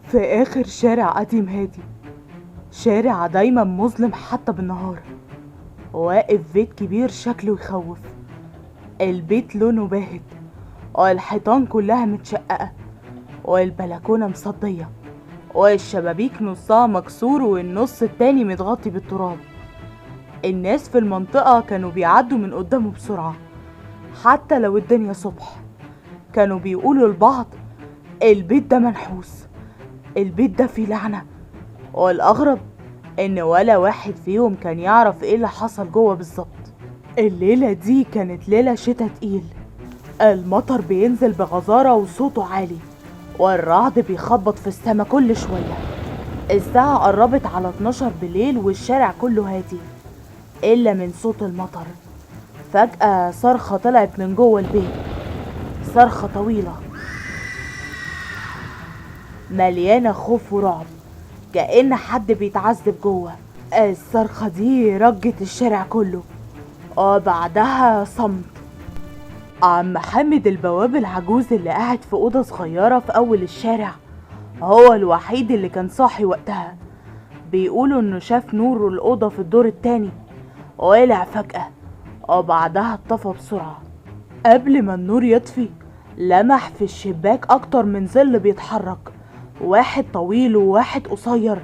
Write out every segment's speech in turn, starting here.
في آخر شارع قديم هادي، شارع دايما مظلم حتى بالنهار، واقف بيت كبير شكله يخوف. البيت لونه باهت، والحيطان كلها متشققة، والبلكونة مصدية، والشبابيك نصها مكسور والنص التاني متغطي بالتراب. الناس في المنطقة كانوا بيعدوا من قدامه بسرعة حتى لو الدنيا صبح. كانوا بيقولوا لبعض البيت ده منحوس، البيت ده فيه لعنة. والأغرب إن ولا واحد فيهم كان يعرف إيه اللي حصل جوه بالظبط. الليلة دي كانت ليلة شتا تقيل، المطر بينزل بغزارة وصوته عالي، والرعد بيخبط في السما كل شوية. الساعة قربت على 12 بالليل والشارع كله هادي إلا من صوت المطر. فجأة صرخة طلعت من جوه البيت، صرخة طويلة مليانة خوف ورعب، كأن حد بيتعذب جوه. الصرخة دي رجت الشارع كله، وبعدها صمت. عم حامد البواب العجوز اللي قاعد في أوضة صغيرة في أول الشارع هو الوحيد اللي كان صاحي وقتها. بيقولوا إنه شاف نور الأوضة في الدور التاني ولع فجأة، وبعدها اتطفى بسرعة. قبل ما النور يطفي لمح في الشباك أكتر من ظل بيتحرك، واحد طويل وواحد قصير.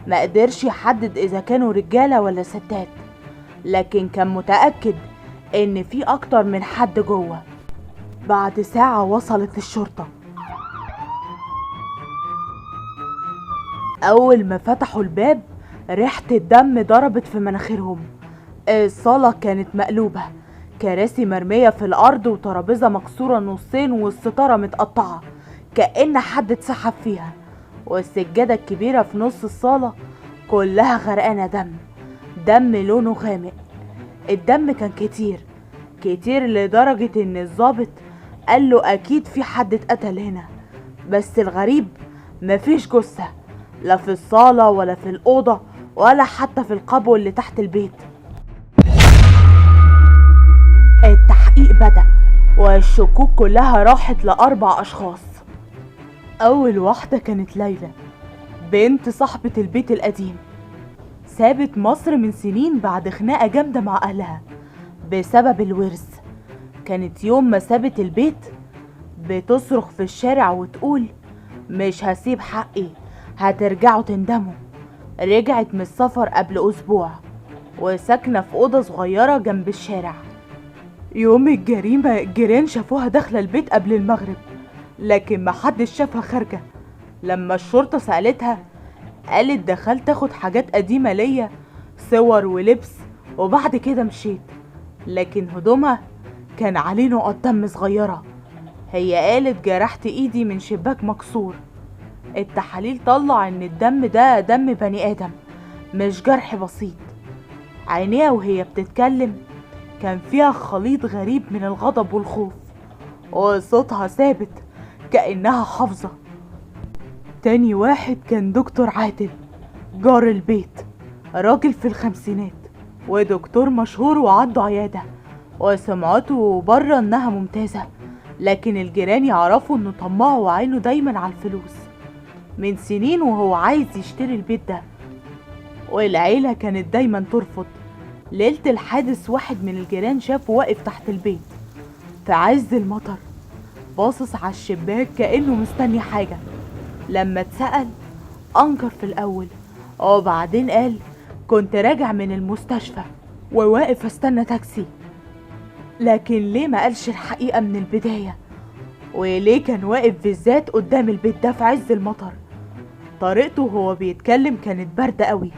ما قدرش يحدد إذا كانوا رجالة ولا ستات، لكن كان متأكد إن في أكتر من حد جوه. بعد ساعة وصلت الشرطة. أول ما فتحوا الباب ريحة الدم ضربت في مناخيرهم. الصالة كانت مقلوبة، كراسي مرمية في الأرض وترابيزة مكسورة نصين والستارة متقطعة كأن حد اتسحب فيها، والسجادة الكبيرة في نص الصالة كلها غرقانة دم، دم لونه غامق. الدم كان كتير كتير لدرجة ان الضابط قال له اكيد في حد اتقتل هنا. بس الغريب مفيش جثة، لا في الصالة ولا في الأوضة ولا حتى في القبو اللي تحت البيت. التحقيق بدأ، والشكوك كلها راحت لأربع أشخاص. أول واحدة كانت ليلى، بنت صاحبة البيت القديم. سابت مصر من سنين بعد خناقة جامدة مع أهلها بسبب الورث. كانت يوم ما سابت البيت بتصرخ في الشارع وتقول مش هسيب حقي، هترجعوا تندموا. رجعت من السفر قبل أسبوع وساكنة في أوضة صغيرة جنب الشارع. يوم الجريمة الجيران شافوها داخلة البيت قبل المغرب، لكن محدش شافها خارجة. لما الشرطة سألتها قالت دخلت اخد حاجات قديمة ليا، صور ولبس، وبعد كده مشيت. لكن هدومها كان عليه نقط دم صغيرة. هي قالت جرحت ايدي من شباك مكسور. التحاليل طلع ان الدم ده دم بني ادم، مش جرح بسيط. عينيها وهي بتتكلم كان فيها خليط غريب من الغضب والخوف، وصوتها ثابت كأنها حافظة. تاني واحد كان دكتور عادل، جار البيت، راجل في الخمسينات ودكتور مشهور وعنده عيادة، وسمعته بره انها ممتازة، لكن الجيران يعرفوا انه طماع وعينه دايما على الفلوس. من سنين وهو عايز يشتري البيت ده، والعيلة كانت دايما ترفض. ليلة الحادث واحد من الجيران شافه واقف تحت البيت في عز المطر، باصص على الشباك كأنه مستني حاجة. لما اتسأل أنكر في الأول، وبعدين قال كنت راجع من المستشفى وواقف استنى تاكسي. لكن ليه ما قالش الحقيقة من البداية؟ وليه كان واقف بالذات قدام البيت ده في عز المطر؟ طريقته وهو بيتكلم كانت باردة قوي،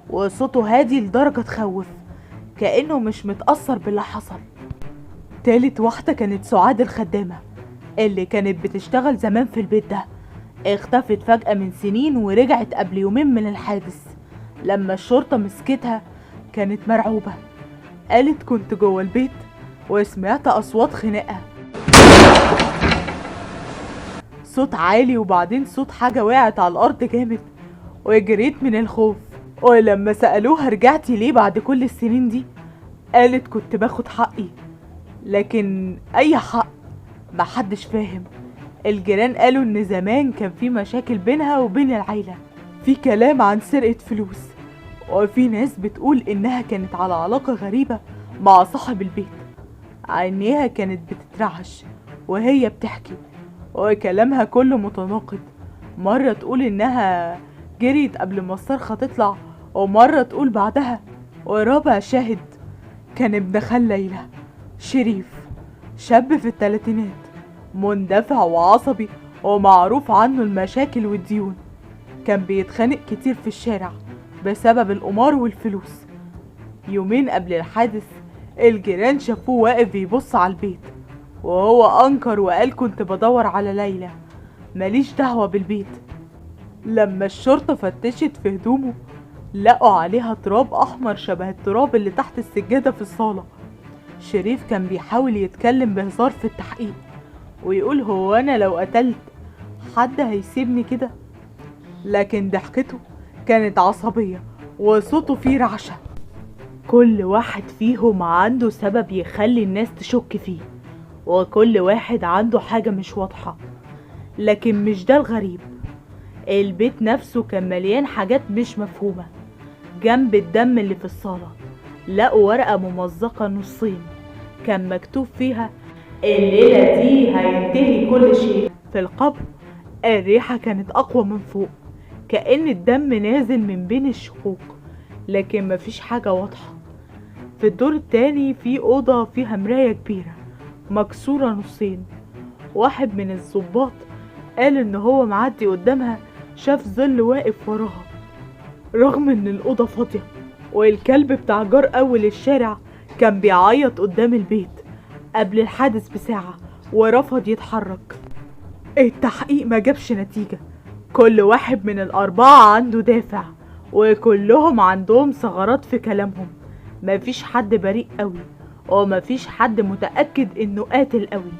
وصوته هادي لدرجة تخوف، كأنه مش متأثر باللي حصل. تالت واحدة كانت سعاد الخدامة اللي كانت بتشتغل زمان في البيت ده. اختفت فجأة من سنين ورجعت قبل يومين من الحادث. لما الشرطة مسكتها كانت مرعوبة، قالت كنت جوه البيت وسمعت أصوات خناقة، صوت عالي وبعدين صوت حاجة وقعت على الأرض جامد، وجريت من الخوف. ولما سألوها رجعتي ليه بعد كل السنين دي، قالت كنت باخد حقي. لكن أي حق؟ محدش فاهم. الجيران قالوا ان زمان كان في مشاكل بينها وبين العيلة، في كلام عن سرقة فلوس، وفي ناس بتقول انها كانت على علاقة غريبة مع صاحب البيت. عينيها كانت بتترعش وهي بتحكي، وكلامها كله متناقض. مرة تقول انها جريت قبل ما الصرخة تطلع، ومرة تقول بعدها. ورابع شاهد كان ابن خال ليلى، شريف، شاب في الثلاثينات، مندفع وعصبي ومعروف عنه المشاكل والديون. كان بيتخانق كتير في الشارع بسبب القمار والفلوس. يومين قبل الحادث الجيران شافوه واقف بيبص على البيت، وهو انكر وقال كنت بدور على ليلى، ماليش دعوة بالبيت. لما الشرطة فتشت في هدومه لقوا عليها تراب احمر شبه التراب اللي تحت السجادة في الصالة. شريف كان بيحاول يتكلم بهزار في التحقيق ويقول هو انا لو قتلت حد هيسيبني كده، لكن ضحكته كانت عصبية وصوته فيه رعشة. كل واحد فيهم عنده سبب يخلي الناس تشك فيه، وكل واحد عنده حاجة مش واضحة، لكن مش ده الغريب. البيت نفسه كان مليان حاجات مش مفهومة. جنب الدم اللي في الصالة لقوا ورقة ممزقة نصين كان مكتوب فيها الليلة دي هينتهي كل شيء. في القبر الريحة كانت أقوى من فوق، كأن الدم نازل من بين الشقوق، لكن مفيش حاجة واضحة. في الدور التاني في أوضة فيها مراية كبيرة مكسورة نصين. واحد من الضباط قال إن هو معدي قدامها شاف ظل واقف وراها، رغم إن الأوضة فاضية، والكلب بتاع جار أول الشارع كان بيعيط قدام البيت قبل الحادث بساعة ورفض يتحرك. التحقيق ما جابش نتيجة. كل واحد من الأربعة عنده دافع، وكلهم عندهم ثغرات في كلامهم. مفيش حد بريء قوي، ومفيش حد متأكد انه قاتل قوي.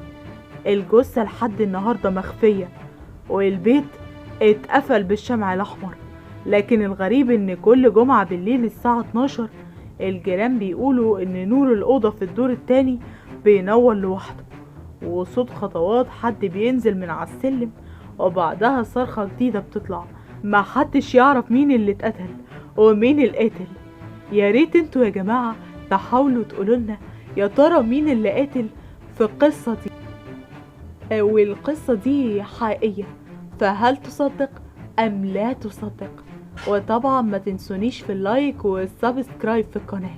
الجثة لحد النهاردة مخفية، والبيت اتقفل بالشمع الأحمر. لكن الغريب ان كل جمعة بالليل الساعة 12 الجيران بيقولوا ان نور الأوضة في الدور التاني بينور لوحده، وصوت خطوات حد بينزل من على السلم، وبعدها صرخة جديدة بتطلع. ما حدش يعرف مين اللي اتقتل ومين القاتل. يا ريت انتوا يا جماعة تحاولوا تقولولنا يا ترى مين اللي قاتل في القصة دي، والقصة دي حقيقية، فهل تصدق أم لا تصدق؟ وطبعا ما تنسونيش في اللايك والسبسكرايب في القناة.